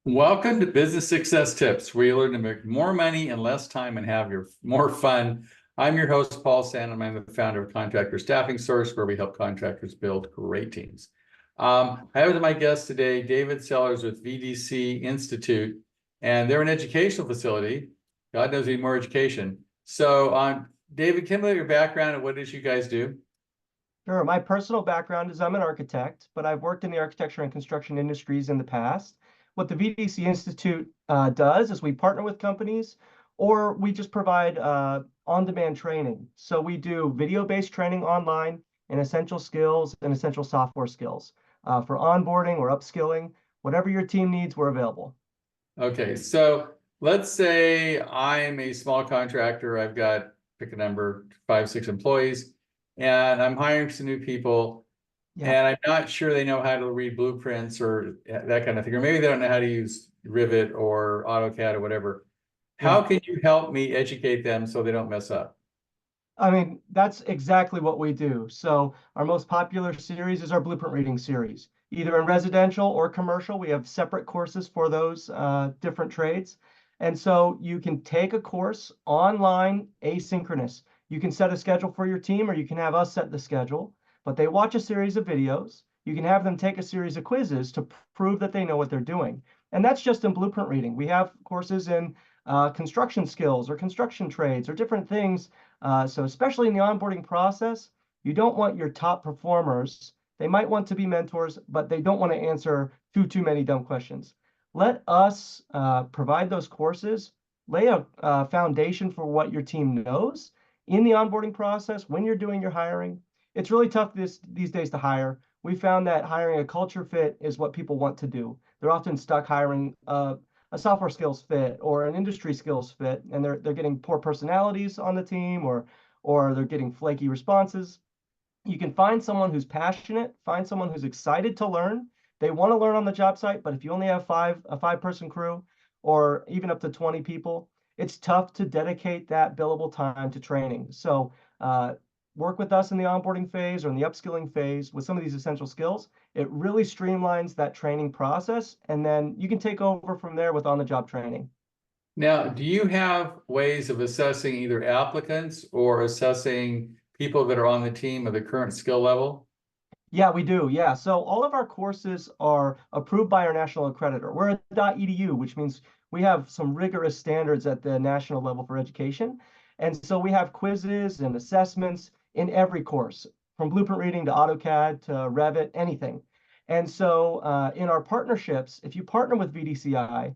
Welcome to Business Success Tips, where you learn to make more money in less time and have more fun. I'm your host, Paul Sanneman. I'm the founder of Contractor Staffing Source, where we help contractors build great teams. I have my guest today, David Sellers with VDC Institute, and they're an educational facility. God knows we need more education. So, David, can you tell your background and what it is you guys do? Sure. My personal background is I'm an architect, but I've worked in the architecture and construction industries in the past. What the VDC Institute does is we partner with companies or we just provide on-demand training. So we do video-based training online in essential skills and essential software skills for onboarding or upskilling. Whatever your team needs, we're available. Okay, so let's say I'm a small contractor. I've got, pick a number, 5, 6 employees, and I'm hiring some new people, and I'm not sure they know how to read blueprints or that kind of thing, or maybe they don't know how to use Rivet or AutoCAD or whatever. How can you help me educate them so they don't mess up? I mean, that's exactly what we do. So our most popular series is our blueprint reading series. Either in residential or commercial, we have separate courses for those different trades. And so you can take a course online, asynchronous. You can set a schedule for your team, or you can have us set the schedule. But they watch a series of videos. You can have them take a series of quizzes to prove that they know what they're doing. And that's just in blueprint reading. We have courses in construction skills or construction trades or different things. So especially in the onboarding process, you don't want your top performers. They might want to be mentors, but they don't want to answer too many dumb questions. Let us provide those courses, lay a foundation for what your team knows in the onboarding process when you're doing your hiring. It's really tough these days to hire. We found that hiring a culture fit is what people want to do. They're often stuck hiring a software skills fit or an industry skills fit, and they're getting poor personalities on the team, or they're getting flaky responses. You can find someone who's passionate, find someone who's excited to learn. They want to learn on the job site, but if you only have a 5-person crew or even up to 20 people, it's tough to dedicate that billable time to training. So work with us in the onboarding phase or in the upskilling phase with some of these essential skills. It really streamlines that training process, and then you can take over from there with on-the-job training. Now, do you have ways of assessing either applicants or assessing people that are on the team of the current skill level? Yeah, we do. Yeah. So all of our courses are approved by our national accreditor. We're a .edu, which means we have some rigorous standards at the national level for education. And so we have quizzes and assessments in every course, from blueprint reading to AutoCAD to Revit, anything. And so in our partnerships, if you partner with VDCI,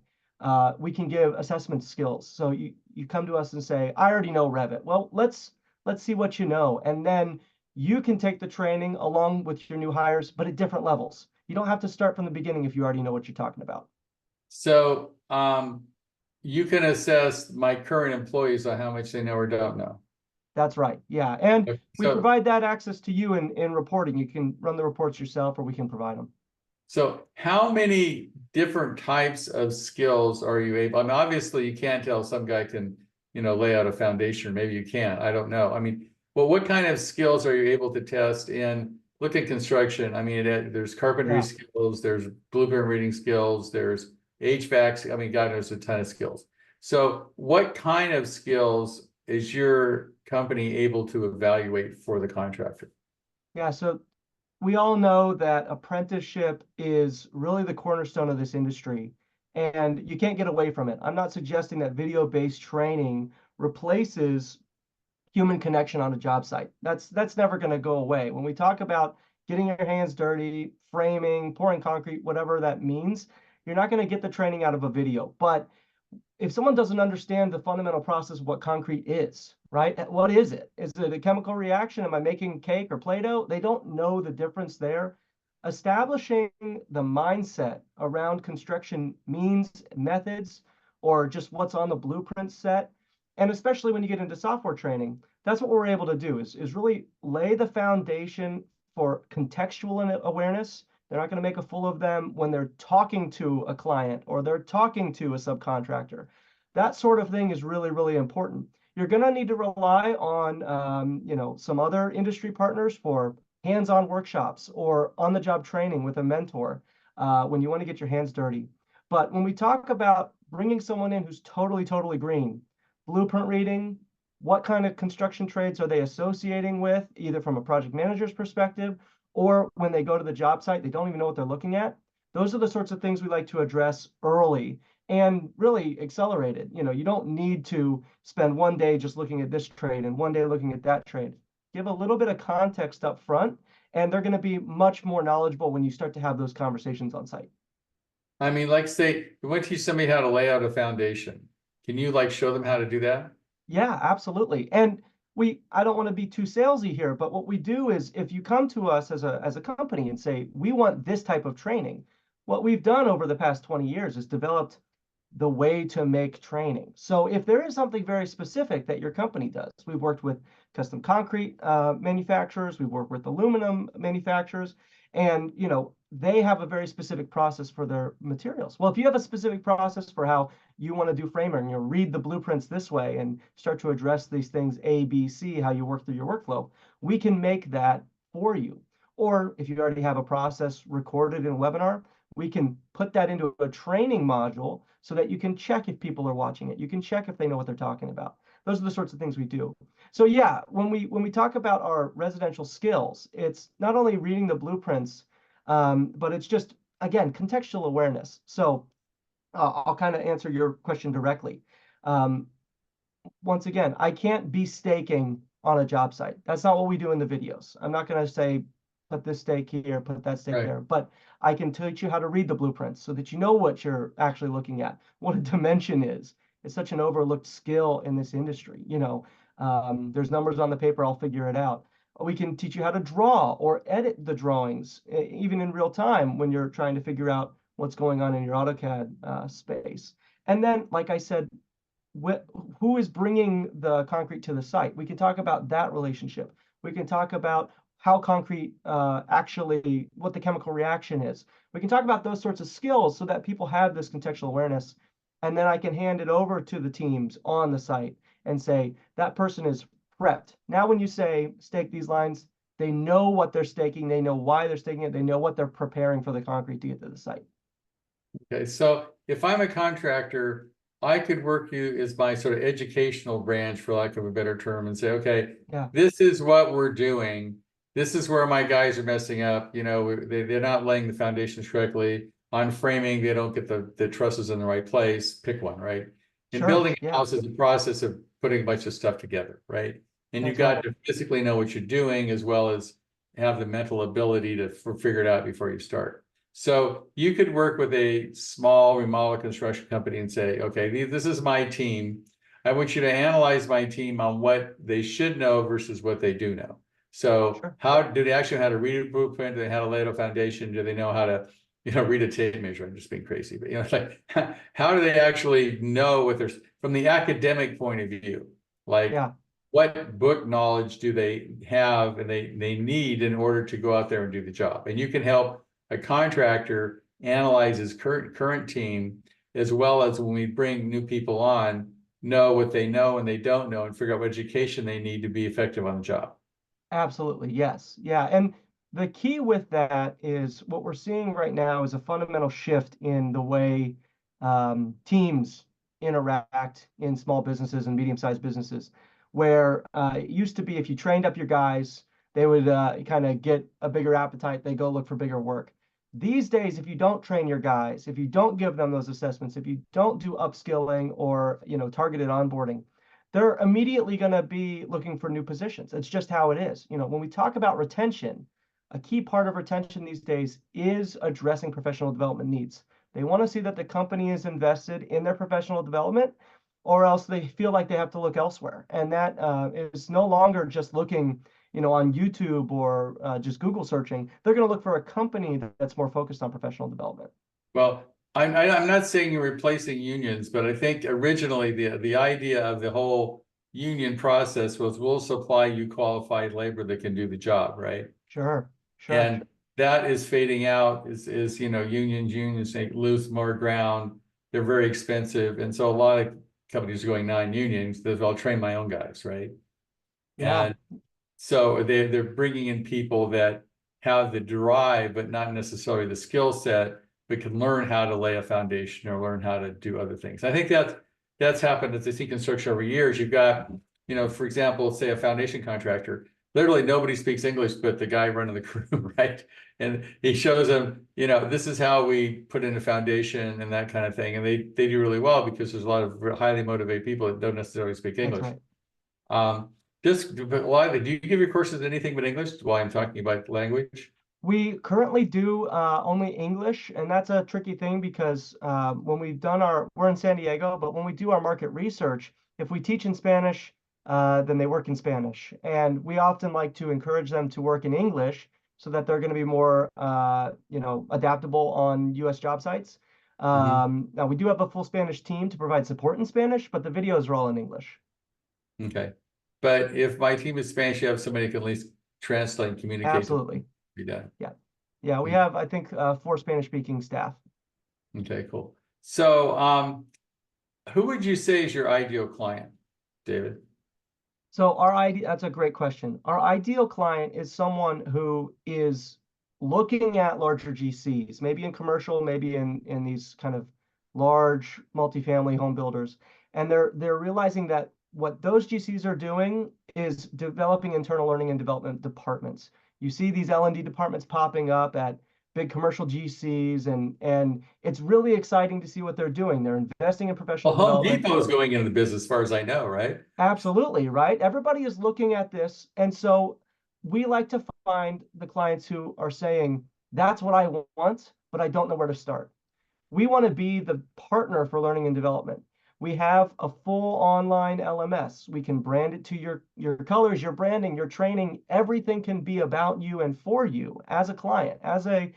we can give assessment skills. So you come to us and say, I already know Revit. Well, let's see what you know. And then you can take the training along with your new hires, but at different levels. You don't have to start from the beginning if you already know what you're talking about. So you can assess my current employees on how much they know or don't know. That's right. Yeah. And we So, provide that access to you in reporting. You can run the reports yourself, or we can provide them. so how many different types of skills are you able? I mean, obviously you can't tell some guy can, lay out a foundation, or maybe you can't. I don't know. I mean, well, what kind of skills are you able to test in? Look at construction. I mean, there's carpentry skills, there's blueprint reading skills, there's HVAC. I mean, God knows a ton of skills. So what kind of skills is your company able to evaluate for the contractor? Yeah. So we all know that apprenticeship is really the cornerstone of this industry, and you can't get away from it. I'm not suggesting that video-based training replaces human connection on a job site. That's never going to go away. When we talk about getting your hands dirty, framing, pouring concrete, whatever that means, you're not going to get the training out of a video. But if someone doesn't understand the fundamental process of what concrete is, right? What is it? Is it a chemical reaction? Am I making cake or Play-Doh? They don't know the difference there. Establishing the mindset around construction means, methods, or just what's on the blueprint set, and especially when you get into software training, that's what we're able to do is really lay the foundation for contextual awareness. They're not going to make a fool of them when they're talking to a client or they're talking to a subcontractor. That sort of thing is really, really important. You're going to need to rely on, some other industry partners for hands-on workshops or on-the-job training with a mentor when you want to get your hands dirty. But when we talk about bringing someone in who's totally green, blueprint reading, what kind of construction trades are they associating with, either from a project manager's perspective, or when they go to the job site, they don't even know what they're looking at. Those are the sorts of things we like to address early and really accelerated. You don't need to spend one day just looking at this trade and one day looking at that trade. Give a little bit of context up front, and they're going to be much more knowledgeable when you start to have those conversations on site. I mean, like say, you want to teach somebody how to lay out a foundation. Can you like show them how to do that? Yeah, absolutely. And I don't want to be too salesy here, but what we do is if you come to us as a company and say, we want this type of training, what we've done over the past 20 years is developed the way to make training. So if there is something very specific that your company does, we've worked with custom concrete manufacturers, we've worked with aluminum manufacturers, and they have a very specific process for their materials. Well, if you have a specific process for how you want to do framing, and read the blueprints this way and start to address these things A, B, C, how you work through your workflow, we can make that for you. Or if you already have a process recorded in a webinar, we can put that into a training module so that you can check if people are watching it. You can check if they know what they're talking about. Those are the sorts of things we do. So yeah, when we talk about our residential skills, it's not only reading the blueprints, but it's just, again, contextual awareness. So I'll kind of answer your question directly. Once again, I can't be staking on a job site. That's not what we do in the videos. I'm not going to say, put this stake here, put that stake there, but I can teach you how to read the blueprints so that you know what you're actually looking at, what a dimension is. It's such an overlooked skill in this industry. There's numbers on the paper, I'll figure it out. We can teach you how to draw or edit the drawings, even in real time when you're trying to figure out what's going on in your AutoCAD space. And then, like I said, who is bringing the concrete to the site? We can talk about that relationship. We can talk about how concrete actually, what the chemical reaction is. We can talk about those sorts of skills so that people have this contextual awareness. And then I can hand it over to the teams on the site and say, that person is prepped. Now, when you say stake these lines, they know what they're staking. They know why they're staking it. They know what they're preparing for the concrete to get to the site. Okay, so if I'm a contractor, I could work you as my sort of educational branch, for lack of a better term, and say, okay, Yeah. this is what we're doing. This is where my guys are messing up. They're not laying the foundations correctly. On framing, they don't get the trusses in the right place. Pick one, right? And Sure, building a yeah. house is a process of putting a bunch of stuff together, right? And you've got to physically know what you're doing as well as have the mental ability to figure it out before you start. So you could work with a small remodel construction company and say, okay, this is my team. I want you to analyze my team on what they should know versus what they do know. So Sure. how do they actually know how to read a blueprint? Do they know how to lay out a foundation? Do they know how to, read a tape measure? I'm just being crazy, but like, how do they actually know what they're, from the academic point of view, like what book knowledge do they have and they need in order to go out there and do the job? And you can help a contractor analyze his current team, as well as when we bring new people on, know what they know and they don't know and figure out what education they need to be effective on the job. Absolutely, yes. Yeah, and the key with that is what we're seeing right now is a fundamental shift in the way teams interact in small businesses and medium-sized businesses, where it used to be if you trained up your guys, they would kind of get a bigger appetite, they go look for bigger work. These days, if you don't train your guys, if you don't give them those assessments, if you don't do upskilling or targeted onboarding, they're immediately going to be looking for new positions. It's just how it is. When we talk about retention, a key part of retention these days is addressing professional development needs. They want to see that the company is invested in their professional development, or else they feel like they have to look elsewhere. And that is no longer just looking on YouTube or just Google searching. They're going to look for a company that's more focused on professional development. Well, I'm not saying you're replacing unions, but I think originally the idea of the whole union process was we'll supply you qualified labor that can do the job, right? Sure. And that is fading out as unions they lose more ground. They're very expensive. And so a lot of companies are going non-unions. I'll train my own guys, right? Yeah. And so they're bringing in people that have the drive, but not necessarily the skill set but can learn how to lay a foundation or learn how to do other things. I think that's happened as I see construction over years. You've got, you know, for example, say a foundation contractor, literally nobody speaks English but the guy running the crew, right? And he shows them, you know, this is how we put in a foundation and that kind of thing. And they do really well because there's a lot of highly motivated people that don't necessarily speak English. That's right. But why do you give your courses anything but English while I'm talking about language? We currently do only English, and that's a tricky thing because when we've done we're in San Diego, but when we do our market research, if we teach in Spanish, then they work in Spanish. And we often like to encourage them to work in English so that they're going to be more, you know, adaptable on US job sites. Now, we do have a full Spanish team to provide support in Spanish, but the videos are all in English. Okay. But if my team is Spanish, you have somebody who can at least translate and communicate. Absolutely. Be done. Yeah. Yeah, we have, I think, 4 Spanish-speaking staff. Okay, cool. So who would you say is your ideal client, David? So that's a great question. Our ideal client is someone who is looking at larger GCs, maybe in commercial, maybe in these kind of large multifamily home builders. And they're realizing that what those GCs are doing is developing internal learning and development departments. You see these L&D departments popping up at big commercial GCs, and it's really exciting to see what they're doing. They're investing in professional Home development. Depot is going into the business, as far as I know, right? Absolutely, right? Everybody is looking at this. And so we like to find the clients who are saying, that's what I want, but I don't know where to start. We want to be the partner for learning and development. We have a full online LMS. We can brand it to your colors, your branding, your training. Everything can be about you and for you as a client, as a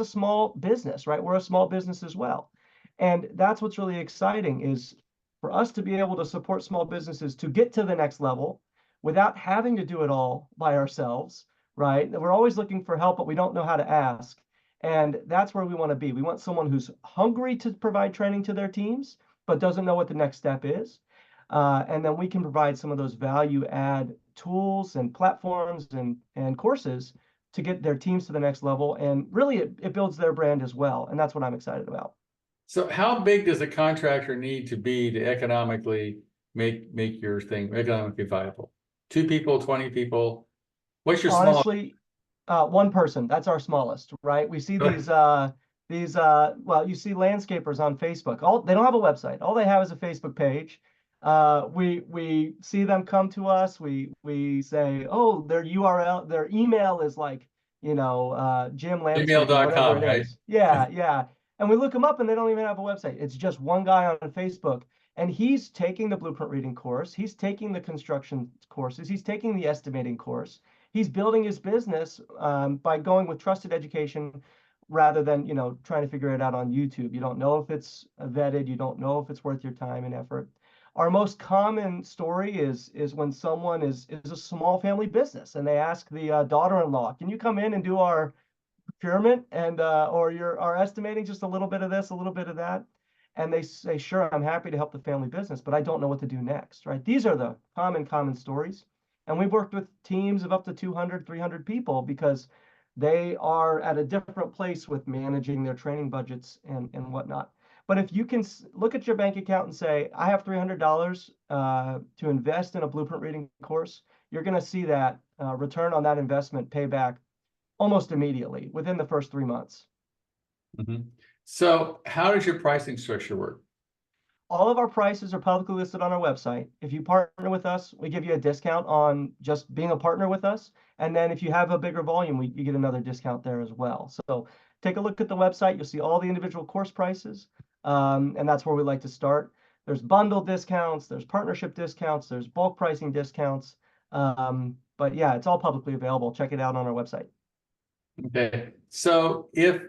small business, right? We're a small business as well. And that's what's really exciting is for us to be able to support small businesses to get to the next level without having to do it all by ourselves, right? We're always looking for help, but we don't know how to ask. And that's where we want to be. We want someone who's hungry to provide training to their teams, but doesn't know what the next step is. And then we can provide some of those value add tools and platforms and courses to get their teams to the next level. And really, it builds their brand as well. And that's what I'm excited about. So how big does a contractor need to be to economically make your thing economically viable? 2 people, 20 people? What's your smallest? Honestly, 1 person, that's our smallest, right? We see these well, you see landscapers on Facebook. They don't have a website. All they have is a Facebook page. We see them come to us. We say, oh, their URL, their email is like, you know, Jim Landscaping, whatever it Right? is. Yeah, yeah. And we look them up and they don't even have a website. It's just one guy on Facebook. And he's taking the blueprint reading course. He's taking the construction courses. He's taking the estimating course. He's building his business by going with trusted education rather than, you know, trying to figure it out on YouTube. You don't know if it's vetted. You don't know if it's worth your time and effort. Our most common story is when someone is a small family business and they ask the daughter-in-law, can you come in and do our procurement and or our estimating, just a little bit of this, a little bit of that? And they say, sure, I'm happy to help the family business, but I don't know what to do next, right? These are the common stories. And we've worked with teams of up to 200, 300 people because they are at a different place with managing their training budgets and whatnot. But if you can look at your bank account and say, I have $300 to invest in a blueprint reading course, you're going to see that return on that investment pay back almost immediately within the first 3 months. Mm-hmm. So how does your pricing structure work? All of our prices are publicly listed on our website. If you partner with us, we give you a discount on just being a partner with us. And then if you have a bigger volume, you get another discount there as well. So take a look at the website. You'll see all the individual course prices. And that's where we like to start. There's bundle discounts, there's partnership discounts, there's bulk pricing discounts. But yeah, it's all publicly available. Check it out on our website. Okay. So if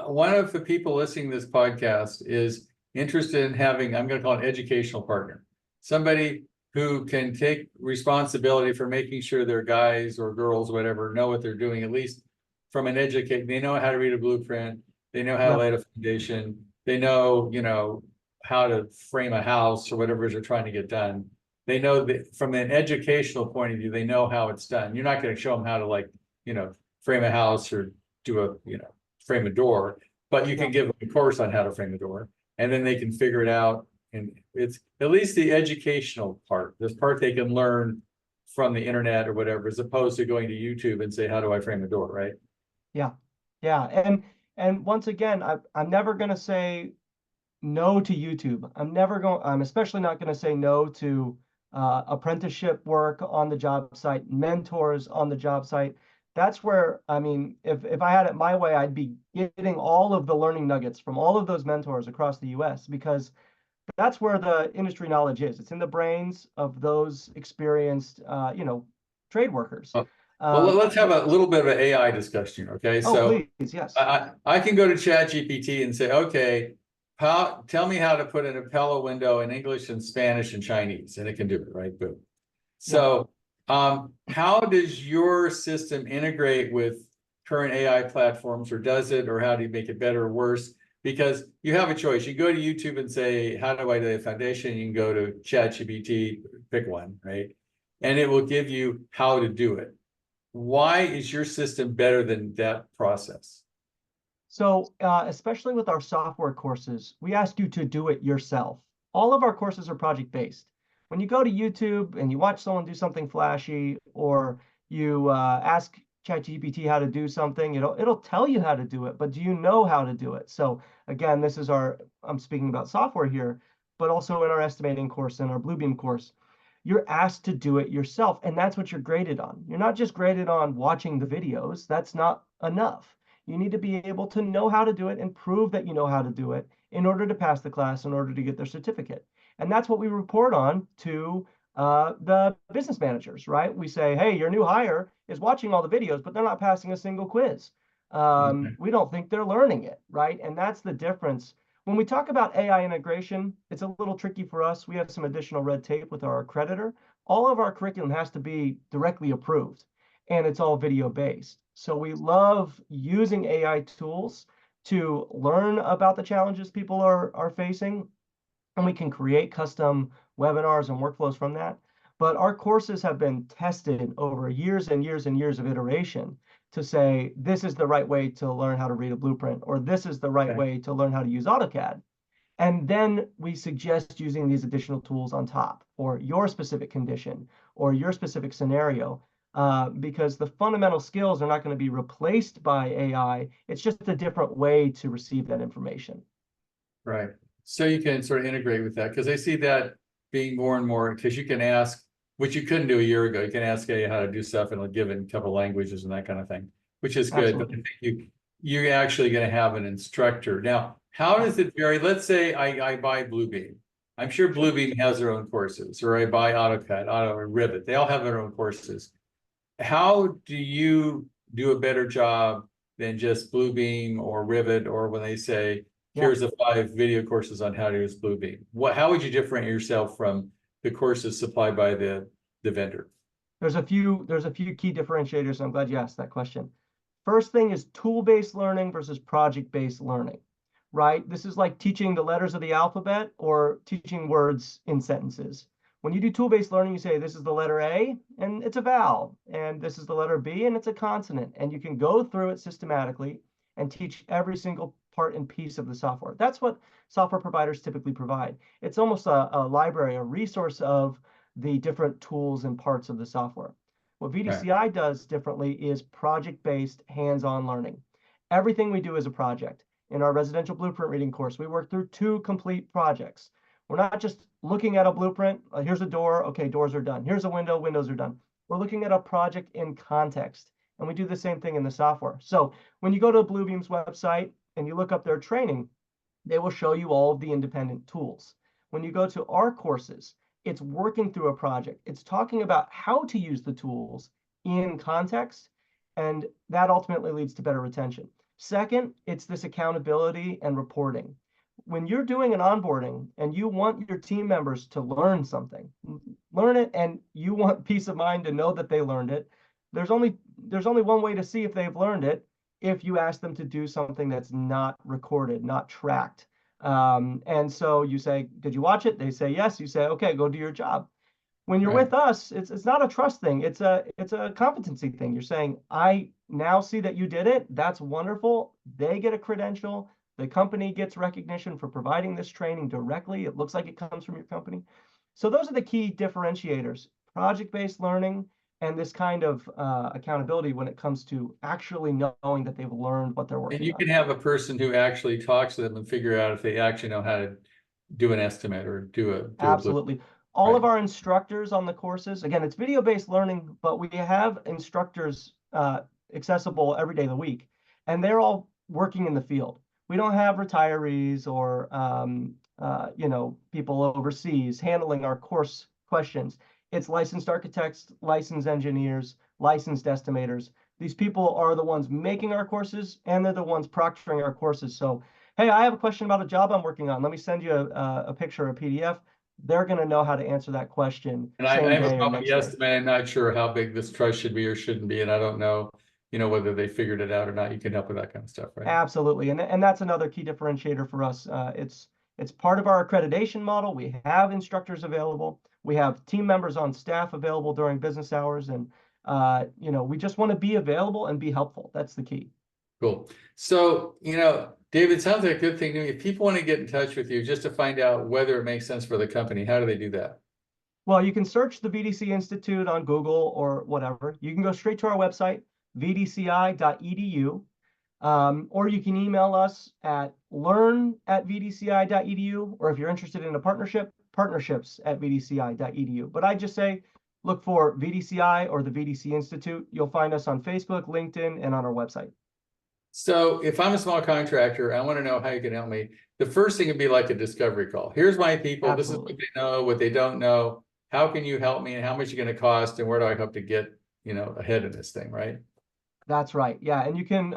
one of the people listening to this podcast is interested in having, I'm going to call it an educational partner, somebody who can take responsibility for making sure their guys or girls, whatever, know what they're doing, at least from an educate, they know how to read a blueprint, they know how to lay a foundation, they know, you know, how to frame a house or whatever it is they're trying to get done. They know that from an educational point of view, they know how it's done. You're not going to show them how to, like, you know, frame a house or do a, you know, frame a door, but you can give them a course on how to frame the door, and then they can figure it out. And it's at least the educational part, this part they can learn from the internet or whatever, as opposed to going to YouTube and say, how do I frame a door, right? Yeah. Yeah. And once again, I'm never going to say no to YouTube. I'm especially not going to say no to apprenticeship work on the job site, mentors on the job site. That's where, I mean, if I had it my way, I'd be getting all of the learning nuggets from all of those mentors across the US, because that's where the industry knowledge is. It's in the brains of those experienced, trade workers. Well, let's have a little bit of an AI discussion, okay? Oh, So please, yes. I can go to ChatGPT and say, okay, tell me how to put an Appella window in English and Spanish and Chinese, and it can do it, right? Boom. So how does your system integrate with current AI platforms, or does it, or how do you make it better or worse? Because you have a choice. You go to YouTube and say, how do I lay a foundation? You can go to ChatGPT, pick one, right? And it will give you how to do it. Why is your system better than that process? So especially with our software courses, we ask you to do it yourself. All of our courses are project-based. When you go to YouTube and you watch someone do something flashy, or you ask ChatGPT how to do something, it'll tell you how to do it, but do you know how to do it? So again, I'm speaking about software here, but also in our estimating course and our Bluebeam course, you're asked to do it yourself. And that's what you're graded on. You're not just graded on watching the videos. That's not enough. You need to be able to know how to do it and prove that you know how to do it in order to pass the class, in order to get their certificate. And that's what we report on to the business managers, right? We say, hey, your new hire is watching all the videos, but they're not passing a single quiz. We don't think they're learning it, right? And that's the difference. When we talk about AI integration, it's a little tricky for us. We have some additional red tape with our accreditor. All of our curriculum has to be directly approved, and it's all video based. So we love using AI tools to learn about the challenges people are facing, and we can create custom webinars and workflows from that. But our courses have been tested over years and years and years of iteration to say, this is the right way to learn how to read a blueprint, or this is the right way to learn how to use AutoCAD. And then we suggest using these additional tools on top for your specific condition or your specific scenario, because the fundamental skills are not going to be replaced by AI. It's just a different way to receive that information. Right. So you can sort of integrate with that, because I see that being more and more, because you can ask, which you couldn't do a year ago, you can ask AI how to do stuff and it'll give it in a couple of languages and that kind of thing, which is good. But I think you're actually going to have an instructor. Now, how does it vary? Let's say I buy Bluebeam. I'm sure Bluebeam has their own courses, or I buy AutoCAD, or Rivet. They all have their own courses. How do you do a better job than just Bluebeam or Rivet, or when they say, here's the 5 video courses on how to use Bluebeam? How would you differentiate yourself from the courses supplied by the vendor? There's a few key differentiators. I'm glad you asked that question. First thing is tool-based learning versus project-based learning, right? This is like teaching the letters of the alphabet or teaching words in sentences. When you do tool-based learning, you say, this is the letter A, and it's a vowel, and this is the letter B, and it's a consonant. And you can go through it systematically and teach every single part and piece of the software. That's what software providers typically provide. It's almost a library, a resource of the different tools and parts of the software. What VDCI does differently is project-based hands-on learning. Everything we do is a project. In our residential blueprint reading course, we work through 2 complete projects. We're not just looking at a blueprint. Here's a door. Okay, doors are done. Here's a window. Windows are done. We're looking at a project in context. And we do the same thing in the software. So when you go to Bluebeam's website and you look up their training, they will show you all of the independent tools. When you go to our courses, it's working through a project. It's talking about how to use the tools in context, and that ultimately leads to better retention. Second, it's this accountability and reporting. When you're doing an onboarding and you want your team members to learn something, learn it, and you want peace of mind to know that they learned it, there's only one way to see if they've learned it: if you ask them to do something that's not recorded, not tracked. And so you say, did you watch it? They say yes. You say, okay, go do your job. When you're with us, it's not a trust thing. It's a competency thing. You're saying, I now see that you did it. That's wonderful. They get a credential. The company gets recognition for providing this training directly. It looks like it comes from your company. So those are the key differentiators: project-based learning and this kind of accountability when it comes to actually knowing that they've learned what they're And working you on. can have a person who actually talks to them and figure out if they actually know how to do an estimate or do a Absolutely. All of Right. our instructors on the courses, again, it's video-based learning, but we have instructors accessible every day of the week, and they're all working in the field. We don't have retirees or people overseas handling our course questions. It's licensed architects, licensed engineers, licensed estimators. These people are the ones making our courses, and they're the ones proctoring our courses. So, hey, I have a question about a job I'm working on. Let me send you a picture, a PDF. They're going to know how to answer that question And I same have a day or problem with next the day. estimate. I'm not sure how big this trust should be or shouldn't be, and I don't know, whether they figured it out or not. You can help with that kind of stuff, right? Absolutely, and that's another key differentiator for us. It's part of our accreditation model. We have instructors available. We have team members on staff available during business hours, and we just want to be available and be helpful. That's the key. Cool. So, David, sounds like a good thing to me. If people want to get in touch with you just to find out whether it makes sense for the company, how do they do that? Well, you can search the VDC Institute on Google or whatever. You can go straight to our website, vdci.edu. Or you can email us at learn@vdci.edu, or if you're interested in a partnership, partnerships@vdci.edu. But I just say, look for VDCI or the VDC Institute. You'll find us on Facebook, LinkedIn, and on our website. So if I'm a small contractor, I want to know how you can help me. The first thing would be like a discovery call. Here's my people. Absolutely. This is what they know, what they don't know. How can you help me, and how much is it going to cost, and where do I hope to get, ahead of this thing, right? That's right. Yeah, and you can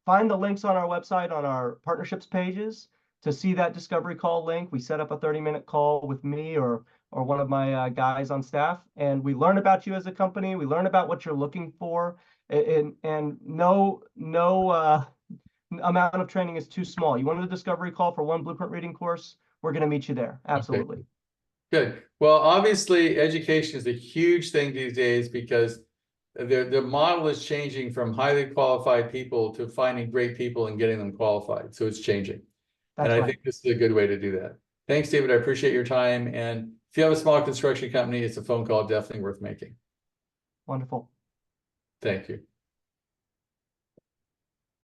find the links on our website on our partnerships pages to see that discovery call link. We set up a 30-minute call with me or one of my guys on staff, and we learn about you as a company. We learn about what you're looking for, and no amount of training is too small. You want a discovery call for one blueprint reading course? We're going to meet you there. Absolutely. Okay. Good. Well, obviously, education is a huge thing these days because the model is changing from highly qualified people to finding great people and getting them qualified. So it's changing. And That's I right. think this is a good way to do that. Thanks, David. I appreciate your time. And if you have a small construction company, it's a phone call definitely worth making. Wonderful. Thank you.